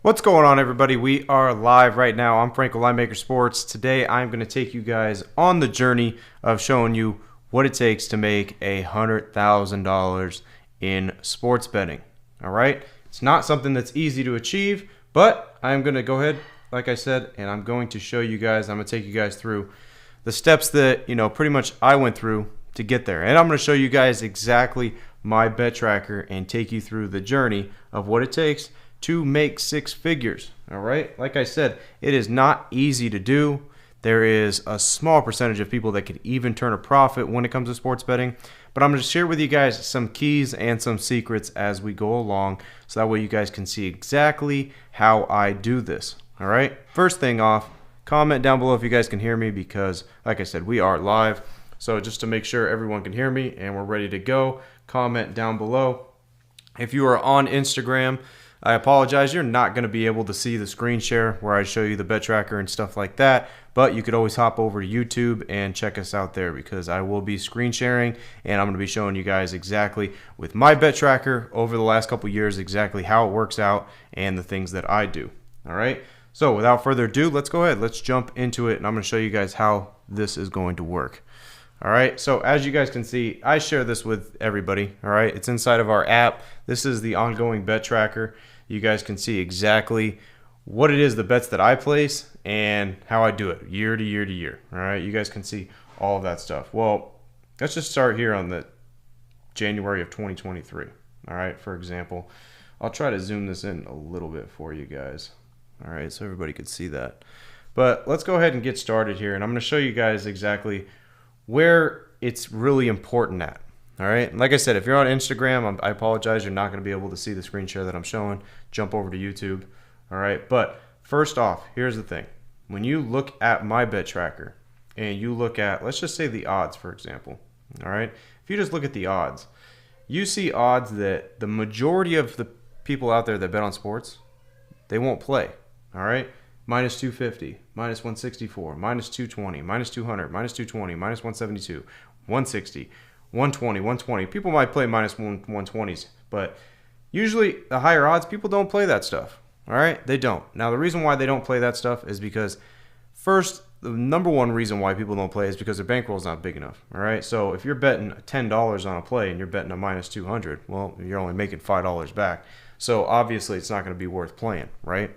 What's going on, everybody? We are live right now. I'm Frank with Linemaker Sports. Today I'm going to take you guys on the journey of showing you what it takes to make $100,000 in sports betting. All right? It's not something that's easy to achieve, but I'm going to go ahead, like I said, and I'm going to show you guys, I'm going to take you guys through the steps that, pretty much I went through to get there. And I'm going to show you guys exactly my bet tracker and take you through the journey of what it takes to make six figures. All right, like I said, it is not easy to do. There is a small percentage of people that could even turn a profit when it comes to sports betting, but I'm going to share with you guys some keys and some secrets as we go along, so that way you guys can see exactly how I do this. All right, first thing off, comment down below if you guys can hear me, because like I said, we are live. So just to make sure everyone can hear me and we're ready to go, comment down below. If you are on Instagram, I apologize, you're not going to be able to see the screen share where I show you the bet tracker and stuff like that, but you could always hop over to YouTube and check us out there, because I will be screen sharing and I'm going to be showing you guys exactly with my bet tracker over the last couple years exactly how it works out and the things that I do. All right, so without further ado, let's go ahead, let's jump into it, and I'm going to show you guys how this is going to work. All right, so as you guys can see, I share this with everybody. All right, it's inside of our app. This is the ongoing bet tracker. You guys can see exactly what it is, the bets that I place, and how I do it year to year to year. All right, you guys can see all of that stuff. Well, let's just start here on the January of 2023. All right, for example, I'll try to zoom this in a little bit for you guys. All right, so everybody could see that. But let's go ahead and get started here, and I'm going to show you guys exactly where it's really important at. All right, like I said, if you're on Instagram, I apologize, you're not going to be able to see the screen share that I'm showing. Jump over to YouTube. All right, but first off, here's the thing. When you look at my bet tracker and you look at, let's just say the odds, for example. All right, if you just look at the odds, you see odds that the majority of the people out there that bet on sports, they won't play. All right, minus 250, minus 164, minus 220, minus 200, minus 220, minus 172, 160, 120, 120. People might play minus 120s, but usually the higher odds, people don't play that stuff. All right, they don't. Now, the reason why they don't play that stuff is because, first, the number one reason why people don't play is because their bankroll is not big enough. All right, so if you're betting $10 on a play and you're betting a minus 200, well, you're only making $5 back. So obviously, it's not going to be worth playing, right?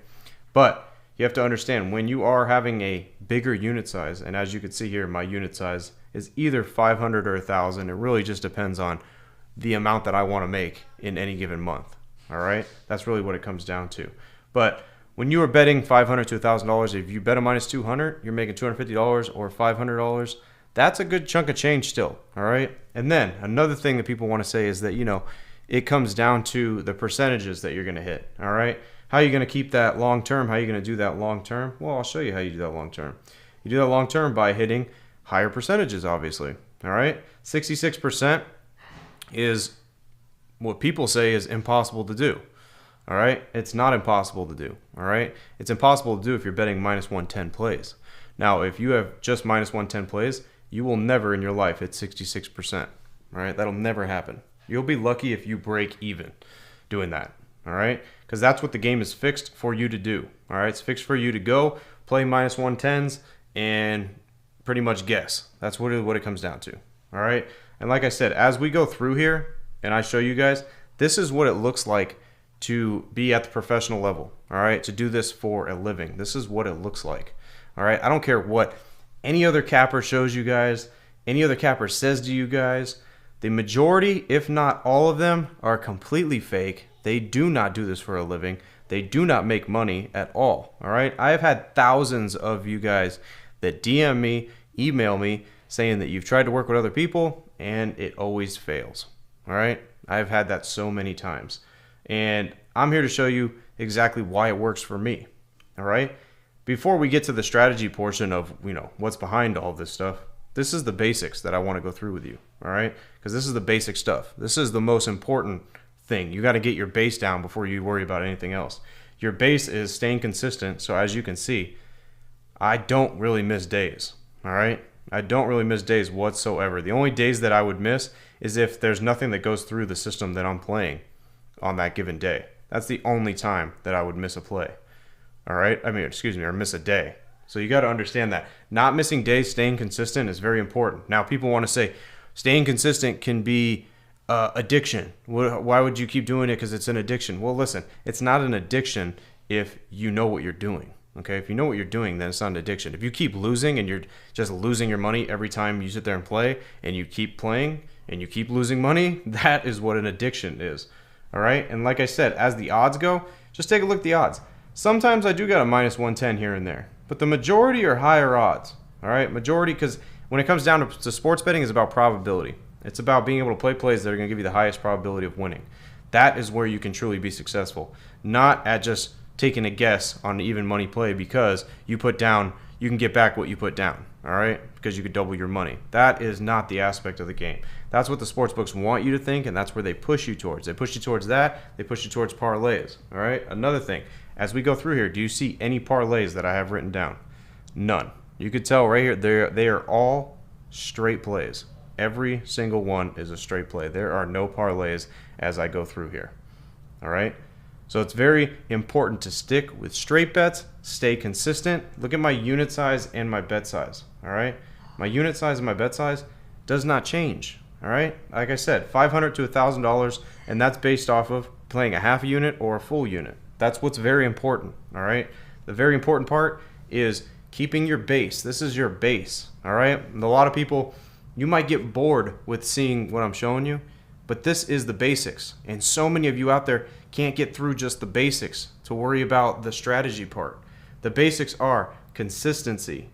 But you have to understand, when you are having a bigger unit size, and as you can see here, my unit size is either 500 or 1,000. It really just depends on the amount that I want to make in any given month. All right, that's really what it comes down to. But when you are betting $500 to $1,000, if you bet a minus 200, you're making $250 or $500. That's a good chunk of change still. All right, and then another thing that people want to say is that it comes down to the percentages that you're going to hit. All right, how are you going to keep that long term? How are you going to do that long term? Well, I'll show you how you do that long term. You do that long term by hitting higher percentages, obviously. All right, 66% is what people say is impossible to do. All right, it's not impossible to do. All right, it's impossible to do if you're betting minus 110 plays. Now, if you have just minus 110 plays, you will never in your life hit 66%. All right, that'll never happen. You'll be lucky if you break even doing that. All right, because that's what the game is fixed for you to do. All right, it's fixed for you to go play minus 110s and pretty much guess. That's what it comes down to. All right, and like I said, as we go through here and I show you guys, this is what it looks like to be at the professional level. All right, to do this for a living. This is what it looks like. All right, I don't care what any other capper shows you guys, any other capper says to you guys. The majority, if not all of them, are completely fake. They do not do this for a living. They do not make money at all. All right, I have had thousands of you guys that DM me, email me, saying that you've tried to work with other people and it always fails. All right, I've had that so many times, and I'm here to show you exactly why it works for me. All right, before we get to the strategy portion of what's behind all this stuff, this is the basics that I want to go through with you. All right, because this is the basic stuff. This is the most important thing. You got to get your base down before you worry about anything else. Your base is staying consistent. So as you can see, I don't really miss days. All right, I don't really miss days whatsoever. The only days that I would miss is if there's nothing that goes through the system that I'm playing on that given day. That's the only time that I would miss a play. All right? I mean, excuse me, or miss a day. So you got to understand that. Not missing days, staying consistent is very important. Now, people want to say staying consistent can be addiction. Why would you keep doing it? Because it's an addiction. Well, listen, it's not an addiction if you know what you're doing. Okay, if you know what you're doing, then it's not an addiction. If you keep losing and you're just losing your money every time you sit there and play, and you keep playing and you keep losing money, that is what an addiction is. All right, and like I said, as the odds go, just take a look at the odds. Sometimes I do got a minus 110 here and there, but the majority are higher odds. All right, majority, because when it comes down to sports betting, is about probability. It's about being able to play plays that are going to give you the highest probability of winning. That is where you can truly be successful, not at just taking a guess on an even money play because you put down, you can get back what you put down, all right? Because you could double your money. That is not the aspect of the game. That's what the sports books want you to think, and that's where they push you towards. They push you towards that. They push you towards parlays, all right? Another thing, as we go through here, do you see any parlays that I have written down? None. You could tell right here, they are all straight plays. Every single one is a straight play. There are no parlays as I go through here, all right? So it's very important to stick with straight bets, stay consistent. Look at my unit size and my bet size, all right? My unit size and my bet size does not change, all right? Like I said, $500 to $1,000, and that's based off of playing a half unit or a full unit. That's what's very important, all right? The very important part is keeping your base. This is your base, all right? And a lot of people, you might get bored with seeing what I'm showing you, but this is the basics. And so many of you out there can't get through just the basics to worry about the strategy part. The basics are consistency,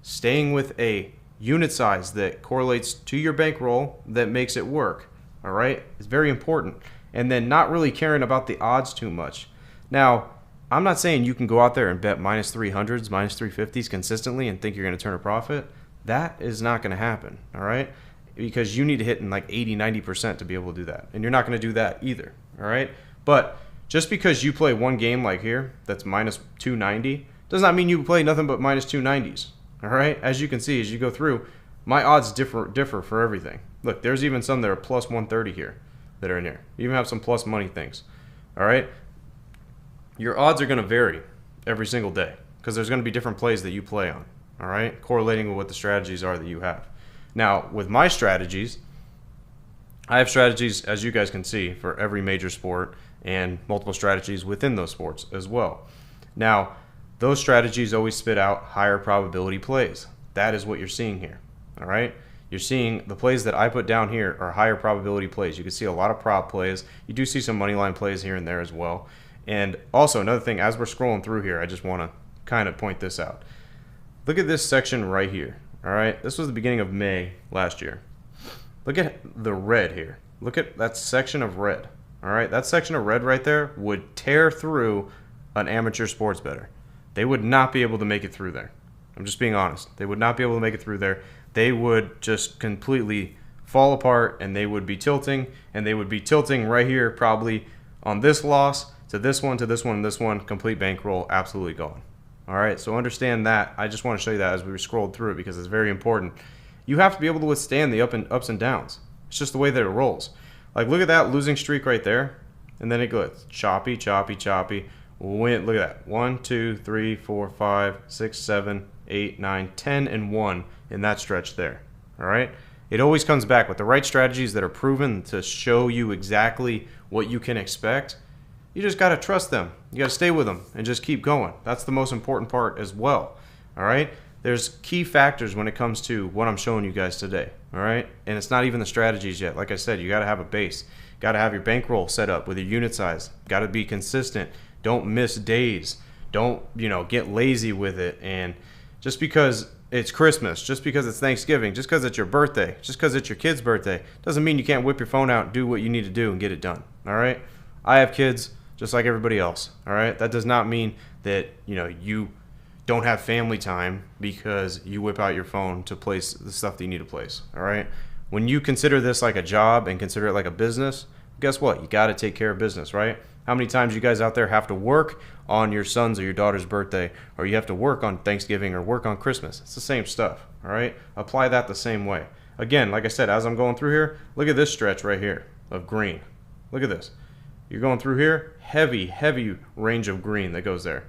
staying with a unit size that correlates to your bankroll that makes it work. All right? It's very important. And then not really caring about the odds too much. Now, I'm not saying you can go out there and bet minus 300s, minus 350s consistently and think you're going to turn a profit. That is not going to happen. All right? Because you need to hit in like 80, 90% to be able to do that. And you're not going to do that either. All right? But just because you play one game like here that's minus 290 does not mean you play nothing but minus 290s. All right? As you can see, as you go through, my odds differ for everything. Look, there's even some that are plus 130 here that are in here. You even have some plus money things. All right? Your odds are going to vary every single day because there's going to be different plays that you play on. All right? Correlating with what the strategies are that you have. Now, with my strategies, I have strategies, as you guys can see, for every major sport and multiple strategies within those sports as well. Now, those strategies always spit out higher probability plays. That is what you're seeing here, all right? You're seeing the plays that I put down here are higher probability plays. You can see a lot of prop plays. You do see some money line plays here and there as well. And also, another thing, as we're scrolling through here, I just want to kind of point this out. Look at this section right here. All right, this was the beginning of May last year. Look at the red here. Look at that section of red. All right, that section of red right there would tear through an amateur sports bettor. They would not be able to make it through there. I'm just being honest. They would not be able to make it through there. They would just completely fall apart, and they would be tilting, and they would be tilting right here probably on this loss to this one, to this one, and this one, complete bankroll, absolutely gone. All right, so understand that. I just want to show you that as we scrolled through it because it's very important. You have to be able to withstand the ups and downs. It's just the way that it rolls. Like, look at that losing streak right there, and then it goes choppy, choppy, choppy. Look at that. 1, 2, 3, 4, 5, 6, 7, 8, 9, 10, and 1 in that stretch there. All right? It always comes back with the right strategies that are proven to show you exactly what you can expect. You just got to trust them. You got to stay with them and just keep going. That's the most important part as well. All right? There's key factors when it comes to what I'm showing you guys today. All right? And it's not even the strategies yet. Like I said, you got to have a base. Got to have your bankroll set up with your unit size. Got to be consistent. Don't miss days. Don't, get lazy with it. And just because it's Christmas, just because it's Thanksgiving, just because it's your birthday, just because it's your kid's birthday, doesn't mean you can't whip your phone out and do what you need to do and get it done. All right? I have kids just like everybody else. All right? That does not mean that, you don't have family time because you whip out your phone to place the stuff that you need to place. All right? When you consider this like a job and consider it like a business, guess what? You got to take care of business, right? How many times you guys out there have to work on your son's or your daughter's birthday, or you have to work on Thanksgiving or work on Christmas? It's the same stuff, all right? Apply that the same way. Again, like I said, as I'm going through here, look at this stretch right here of green. Look at this. You're going through here, heavy range of green that goes there.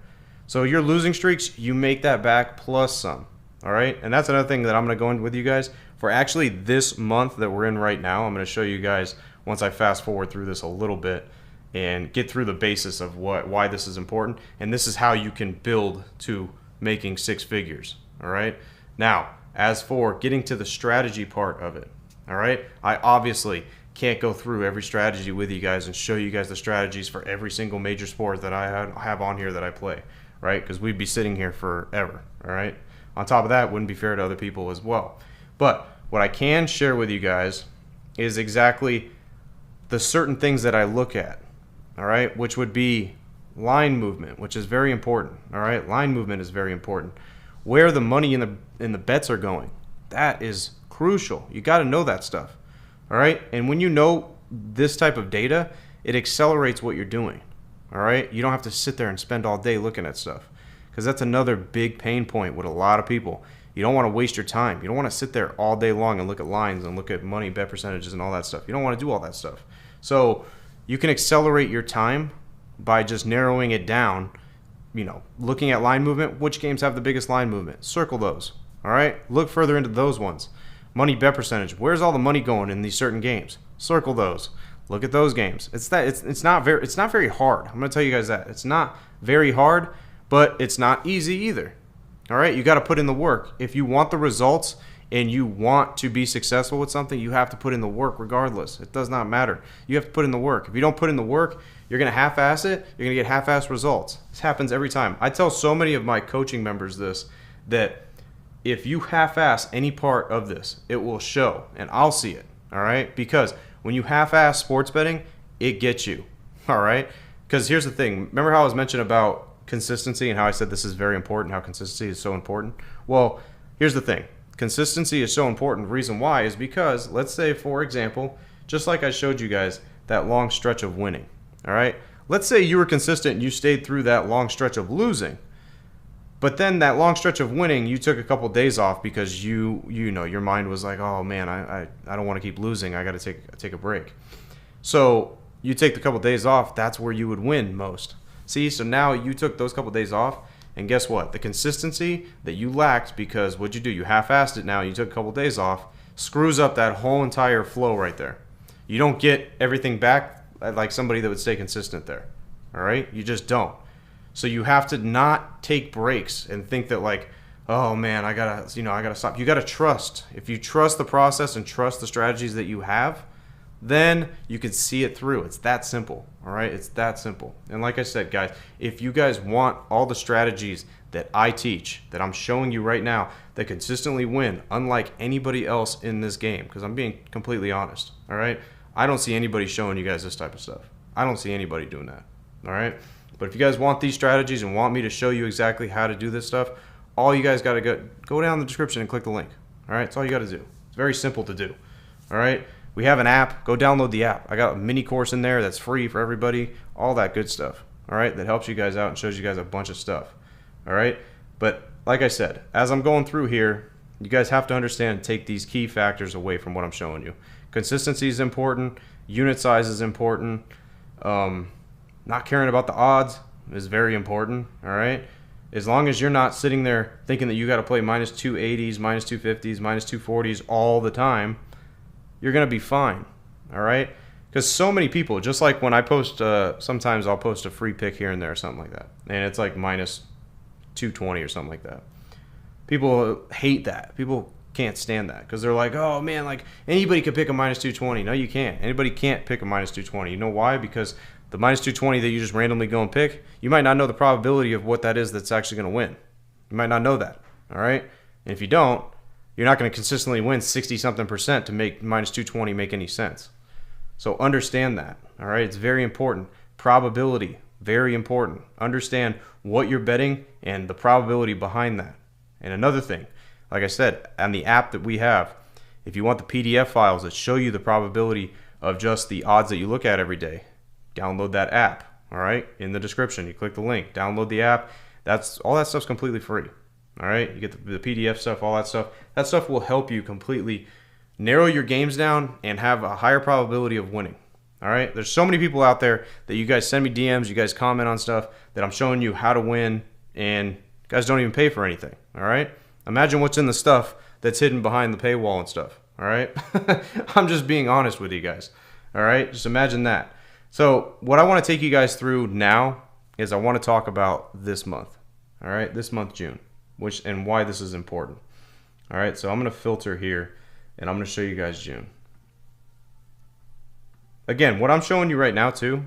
So your losing streaks, you make that back plus some. All right, and that's another thing that I'm going to go into with you guys for actually this month that we're in right now. I'm going to show you guys once I fast forward through this a little bit and get through the basis of why this is important, and this is how you can build to making six figures. All right, now as for getting to the strategy part of it, all right, I obviously can't go through every strategy with you guys and show you guys the strategies for every single major sport that I have on here that I play, right? Because we'd be sitting here forever. All right, on top of that, it wouldn't be fair to other people as well. But what I can share with you guys is exactly the certain things that I look at, all right, which would be line movement, which is very important. All right, line movement is very important. Where the money in the bets are going, that is crucial. You got to know that stuff. All right, and when you know this type of data, it accelerates what you're doing. All right, you don't have to sit there and spend all day looking at stuff, because that's another big pain point with a lot of people. You don't want to waste your time. You don't want to sit there all day long and look at lines and look at money, bet percentages, and all that stuff. You don't want to do all that stuff. So you can accelerate your time by just narrowing it down, you know, looking at line movement. Which games have the biggest line movement? Circle those. All right, look further into those ones. Money bet percentage. Where's all the money going in these certain games? Circle those. Look at those games. It's not very hard. I'm going to tell you guys that. It's not very hard, but it's not easy either. All right? You got to put in the work. If you want the results and you want to be successful with something, you have to put in the work regardless. It does not matter. You have to put in the work. If you don't put in the work, you're going to half-ass it. You're going to get half-ass results. This happens every time. I tell so many of my coaching members this, that if you half-ass any part of this, it will show, and I'll see it, all right? Because when you half-ass sports betting, it gets you, all right? Because here's the thing. Remember how I was mentioning about consistency and how I said this is very important, how consistency is so important? Well, here's the thing. Consistency is so important. The reason why is because, let's say, for example, just like I showed you guys, that long stretch of winning, all right? Let's say you were consistent and you stayed through that long stretch of losing. But then that long stretch of winning, you took a couple of days off because you know your mind was like, oh man, I don't want to keep losing. I got to take a break. So you take the couple of days off. That's where you would win most. See, so now you took those couple of days off, and guess what? The consistency that you lacked because what'd you do? You half-assed it. Now you took a couple of days off, screws up that whole entire flow right there. You don't get everything back like somebody that would stay consistent there. All right, you just don't. So you have to not take breaks and think that like, oh man, I gotta stop. You gotta trust. If you trust the process and trust the strategies that you have, then you can see it through. It's that simple. All right, it's that simple. And like I said, guys, if you guys want all the strategies that I teach, that I'm showing you right now, that consistently win, unlike anybody else in this game, because I'm being completely honest. All right, I don't see anybody showing you guys this type of stuff. I don't see anybody doing that. All right. But if you guys want these strategies and want me to show you exactly how to do this stuff, all you guys got to go down in the description and click the link. All right, that's all you got to do. It's very simple to do. All right, we have an app. Go download the app. I got a mini course in there that's free for everybody. All that good stuff. All right, that helps you guys out and shows you guys a bunch of stuff. All right, but like I said, as I'm going through here, you guys have to understand and take these key factors away from what I'm showing you. Consistency is important. Unit size is important. Not caring about the odds is very important, all right? As long as you're not sitting there thinking that you got to play minus 280s, minus 250s, minus 240s all the time, you're going to be fine, all right? Because so many people, just like when I post, sometimes I'll post a free pick here and there or something like that, and it's like minus 220 or something like that. People hate that. People can't stand that because they're like, oh man, like anybody could pick a minus 220. No, you can't. Anybody can't pick a minus 220. You know why? Because the minus 220 that you just randomly go and pick, you might not know the probability of what that is that's actually going to win. You might not know that, all right? And if you don't, you're not going to consistently win 60-something% to make minus 220 make any sense. So understand that, all right? It's very important. Probability, very important. Understand what you're betting and the probability behind that. And another thing, like I said, on the app that we have, if you want the PDF files that show you the probability of just the odds that you look at every day, download that app, all right? In the description, you click the link, download the app. All that stuff's completely free, all right? You get the PDF stuff, all that stuff. That stuff will help you completely narrow your games down and have a higher probability of winning, All right. There's so many people out there that you guys send me DMs, you guys comment on stuff that I'm showing you how to win, and you guys don't even pay for anything. All right. Imagine what's in the stuff that's hidden behind the paywall and stuff. All right. I'm just being honest with you guys. All right. Just imagine that. So what I want to take you guys through now is I want to talk about this month. All right. This month, June, and why this is important. All right. So I'm going to filter here and I'm going to show you guys June. Again, what I'm showing you right now too,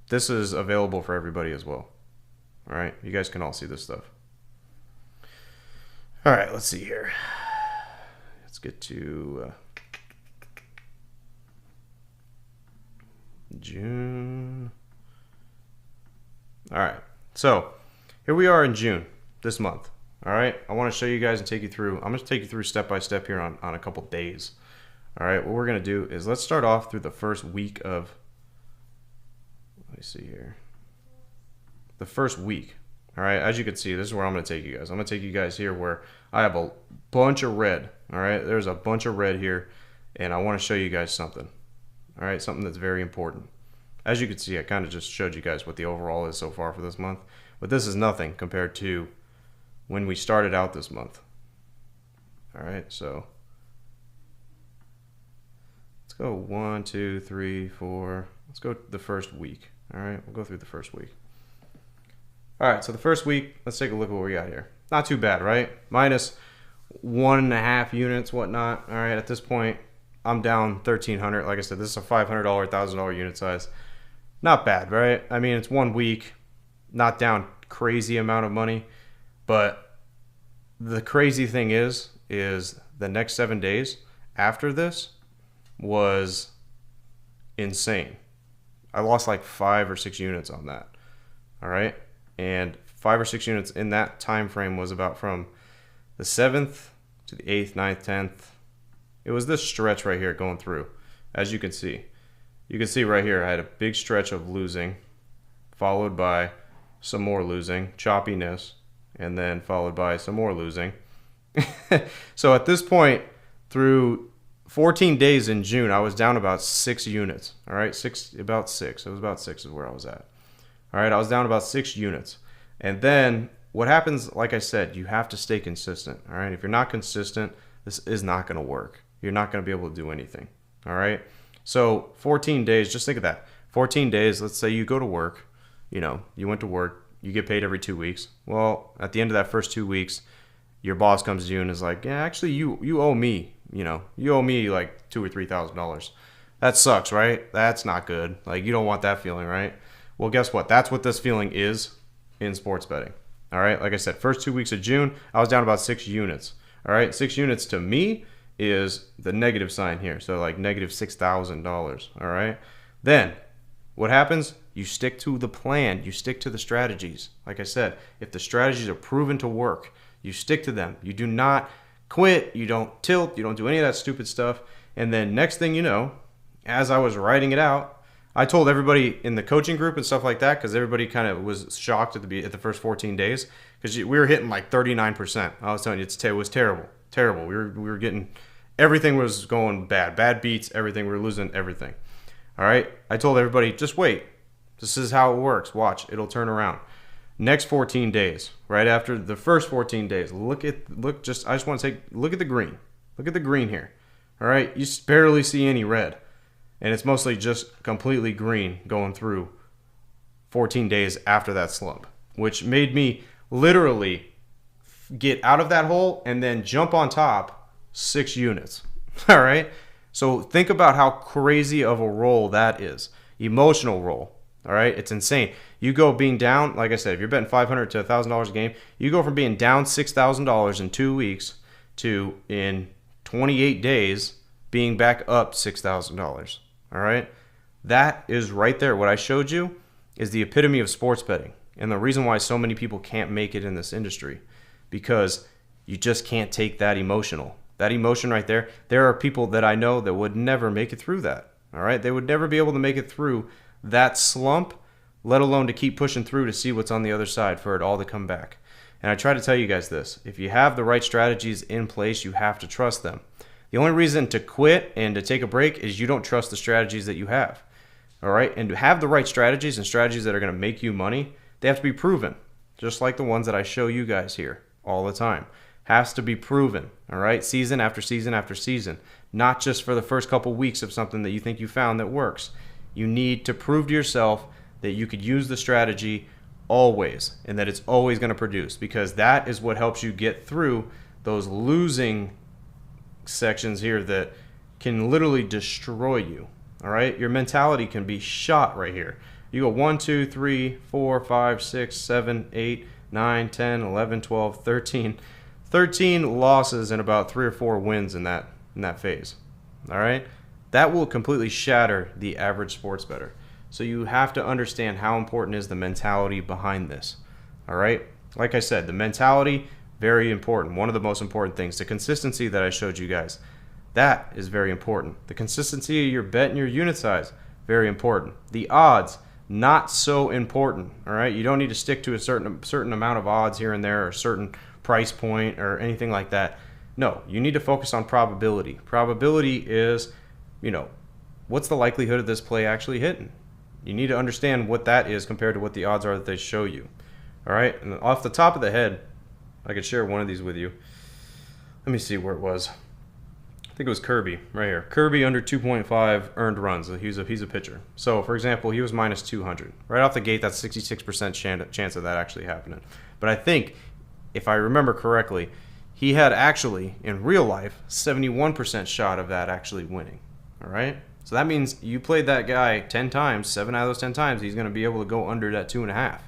this is available for everybody as well. All right, you guys can all see this stuff. All right, let's see here. Let's get to June. All right, so here we are in June, this month. All right, I want to show you guys and take you through. I'm going to take you through step by step here on a couple days. All right, what we're going to do is let's start off through the first week of, let me see here, the first week. All right, as you can see, this is where I'm going to take you guys. I'm going to take you guys here where I have a bunch of red. All right, there's a bunch of red here, and I want to show you guys something. All right, something that's very important. As you can see, I kind of just showed you guys what the overall is so far for this month, but this is nothing compared to when we started out this month. All right, so let's go 1, 2, 3, 4. Let's go the first week. All right, we'll go through the first week. All right, so the first week, let's take a look at what we got here. Not too bad, right? Minus 1.5 units, whatnot. All right, at this point, I'm down 1,300. Like I said, this is a $500, $1,000 unit size. Not bad, right? I mean, it's 1 week, not down crazy amount of money. But the crazy thing is the next 7 days after this was insane. I lost like 5 or 6 units on that. All right, and 5 or 6 units in that time frame was about from the 7th to the 8th, 9th, 10th. It was this stretch right here going through. As you can see right here, I had a big stretch of losing, followed by some more losing, choppiness, and then followed by some more losing. So at this point, through 14 days in June, I was down about 6 units. All right, about 6. It was about 6 is where I was at. All right, I was down about 6 units. And then what happens, like I said, you have to stay consistent. All right, if you're not consistent, this is not going to work. You're not going to be able to do anything. All right, so 14 days, just think of that. 14 days, let's say you go to work, you went to work, you get paid every 2 weeks. Well, at the end of that first 2 weeks, your boss comes to you and is like, yeah, actually, you owe me, you owe me like $2,000 or $3,000. That sucks, right? That's not good. Like, you don't want that feeling, right? Well, guess what? That's what this feeling is in sports betting. All right, like I said, first 2 weeks of June, I was down about 6 units. All right, 6 units to me is the negative sign here, so like negative $6,000. All right, then what happens? You stick to the plan. You stick to the strategies. Like I said, if the strategies are proven to work, you stick to them. You do not quit. You don't tilt. You don't do any of that stupid stuff. And then next thing you know, as I was writing it out, I told everybody in the coaching group and stuff like that, because everybody kind of was shocked at the first 14 days, because we were hitting like 39%. I was telling you, it was terrible. We were getting, everything was going bad beats, everything. We were losing everything. All right, I told everybody, just wait. This is how it works. Watch, it'll turn around. Next 14 days, right after the first 14 days, I just want to look at the green. Look at the green here. All right, you barely see any red. And it's mostly just completely green going through 14 days after that slump, which made me literally get out of that hole and then jump on top 6 units. All right. So think about how crazy of a roll that is. Emotional roll. All right. It's insane. You go being down, like I said, if you're betting $500 to $1,000 a game, you go from being down $6,000 in 2 weeks to in 28 days being back up $6,000. All right. That is right there. What I showed you is the epitome of sports betting. And the reason why so many people can't make it in this industry, because you just can't take that emotional. That emotion right there. There are people that I know that would never make it through that. All right. They would never be able to make it through that slump, let alone to keep pushing through to see what's on the other side for it all to come back. And I try to tell you guys this. If you have the right strategies in place, you have to trust them. The only reason to quit and to take a break is you don't trust the strategies that you have. All right. And to have the right strategies and strategies that are going to make you money, they have to be proven, just like the ones that I show you guys here all the time. Has to be proven. All right. Season after season after season, not just for the first couple weeks of something that you think you found that works. You need to prove to yourself that you could use the strategy always and that it's always going to produce, because that is what helps you get through those losing sections here that can literally destroy you. All right, your mentality can be shot right here. You go 1 2 3 4 5 6 7 8 9 10 11 12 13 losses and about 3 or 4 wins in that phase. All right, that will completely shatter the average sports bettor. So you have to understand how important is the mentality behind this. All right, like I said, the mentality, very important. One of the most important things. The consistency that I showed you guys, that is very important. The consistency of your bet and your unit size, very important. The odds, not so important. All right, you don't need to stick to a certain amount of odds here and there, or a certain price point or anything like that. No, you need to focus on probability. Probability is, what's the likelihood of this play actually hitting? You need to understand what that is compared to what the odds are that they show you. All right, and off the top of the head, I could share one of these with you. Let me see where it was. I think it was Kirby right here. Kirby under 2.5 earned runs. He's a pitcher. So, for example, he was minus 200. Right off the gate, that's 66% chance of that actually happening. But I think, if I remember correctly, he had actually, in real life, 71% shot of that actually winning. All right? So that means you played that guy 10 times, 7 out of those 10 times, he's going to be able to go under that 2.5.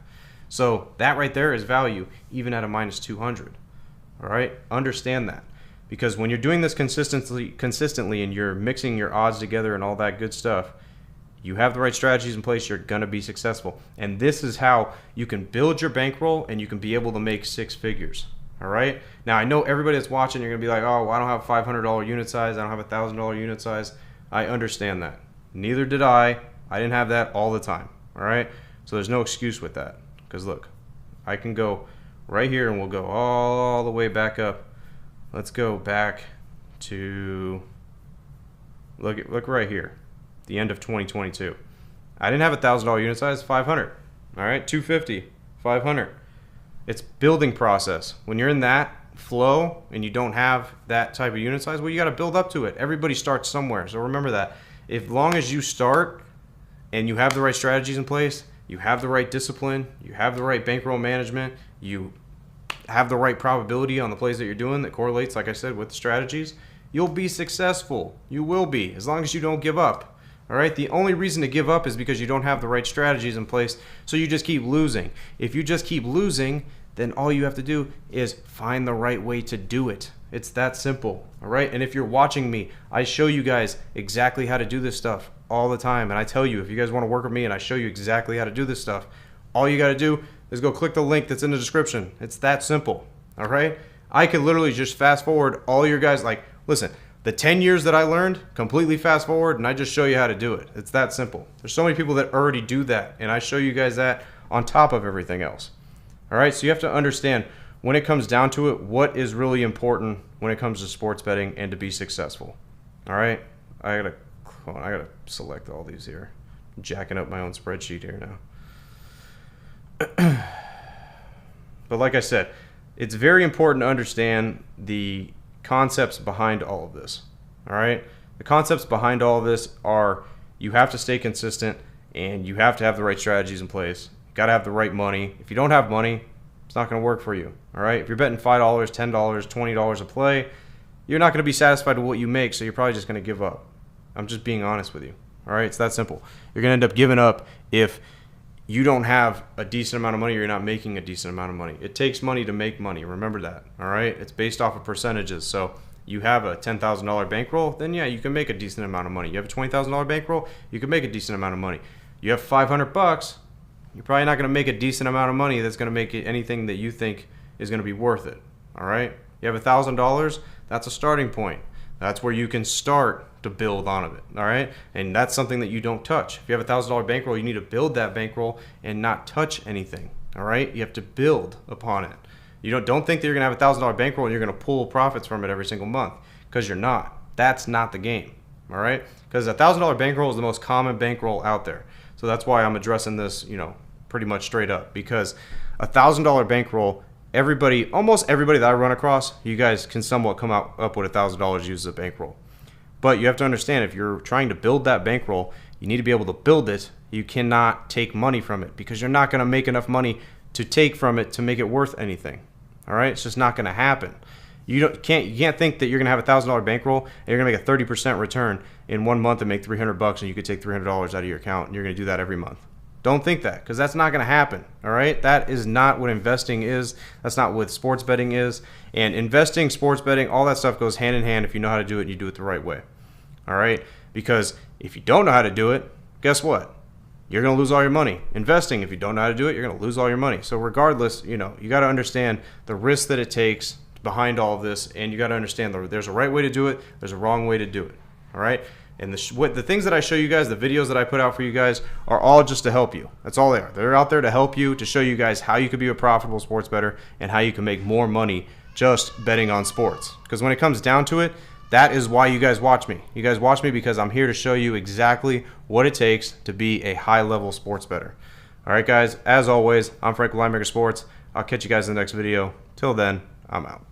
So that right there is value, even at a minus 200. All right? Understand that. Because when you're doing this consistently and you're mixing your odds together and all that good stuff, you have the right strategies in place, you're going to be successful. And this is how you can build your bankroll and you can be able to make 6 figures. All right? Now, I know everybody that's watching, you're going to be like, oh, well, I don't have a $500 unit size. I don't have a $1,000 unit size. I understand that. Neither did I. I didn't have that all the time. All right? So there's no excuse with that. Because look, I can go right here and we'll go all the way back up. Let's go back to, look right here, the end of 2022. I didn't have a $1,000 unit size, 500. All right, 250, 500. It's building process. When you're in that flow and you don't have that type of unit size, well, you got to build up to it. Everybody starts somewhere. So remember that. As long as you start and you have the right strategies in place, you have the right discipline, you have the right bankroll management, you have the right probability on the plays that you're doing that correlates, like I said, with the strategies, you'll be successful. You will be, as long as you don't give up. All right? The only reason to give up is because you don't have the right strategies in place, so you just keep losing. If you just keep losing, then all you have to do is find the right way to do it. It's that simple. All right? And if you're watching me, I show you guys exactly how to do this stuff all the time. And I tell you, if you guys want to work with me and I show you exactly how to do this stuff, all you got to do is go click the link that's in the description. It's that simple. All right? I could literally just fast forward all your guys. Like, listen, the 10 years that I learned, completely fast forward, and I just show you how to do it. It's that simple. There's so many people that already do that, and I show you guys that on top of everything else. All right? So you have to understand, when it comes down to it, what is really important when it comes to sports betting and to be successful. All right? I gotta select all these here. I'm jacking up my own spreadsheet here now. But like I said, it's very important to understand the concepts behind all of this. All right? The concepts behind all of this are, you have to stay consistent and you have to have the right strategies in place. You got to have the right money. If you don't have money, it's not going to work for you. All right? If you're betting $5, $10, $20 a play, you're not going to be satisfied with what you make, so you're probably just going to give up. I'm just being honest with you. All right? It's that simple. You're going to end up giving up if you don't have a decent amount of money or you're not making a decent amount of money. It takes money to make money. Remember that. All right? It's based off of percentages. So you have a $10,000 bankroll, then yeah, you can make a decent amount of money. You have a $20,000 bankroll, you can make a decent amount of money. You have $500, you're probably not going to make a decent amount of money that's going to make it anything that you think is going to be worth it. All right? You have $1,000, that's a starting point. That's where you can start to build on it. All right? And that's something that you don't touch. If you have a $1,000 bankroll, you need to build that bankroll and not touch anything. All right? You have to build upon it. You don't think that you're going to have a $1,000 bankroll and you're going to pull profits from it every single month, because you're not. That's not the game. All right, because $1,000 bankroll is the most common bankroll out there. So that's why I'm addressing this, pretty much straight up, because $1,000 bankroll, almost everybody that I run across, you guys can somewhat come up with $1,000 used as a bankroll. But you have to understand, if you're trying to build that bankroll, you need to be able to build it. You cannot take money from it, because you're not going to make enough money to take from it to make it worth anything. All right, it's just not going to happen. You can't think that you're going to have $1,000 bankroll and you're going to make a 30% return in 1 month and make $300 and you could take $300 out of your account and you're going to do that every month. Don't think that, because that's not going to happen. All right, that is not what investing is. That's not what sports betting is. And investing, sports betting, all that stuff goes hand in hand if you know how to do it and you do it the right way. All right, because if you don't know how to do it, guess what? You're going to lose all your money. Investing, if you don't know how to do it, you're going to lose all your money. So regardless, you got to understand the risk that it takes behind all of this, and you got to understand there's a right way to do it, there's a wrong way to do it. All right, and the things that I show you guys, the videos that I put out for you guys, are all just to help you. That's all they are. They're out there to help you, to show you guys how you could be a profitable sports bettor and how you can make more money just betting on sports. Because when it comes down to it, that is why you guys watch me. You guys watch me because I'm here to show you exactly what it takes to be a high-level sports bettor. All right, guys, as always, I'm Linemaker Sports. I'll catch you guys in the next video. Till then, I'm out.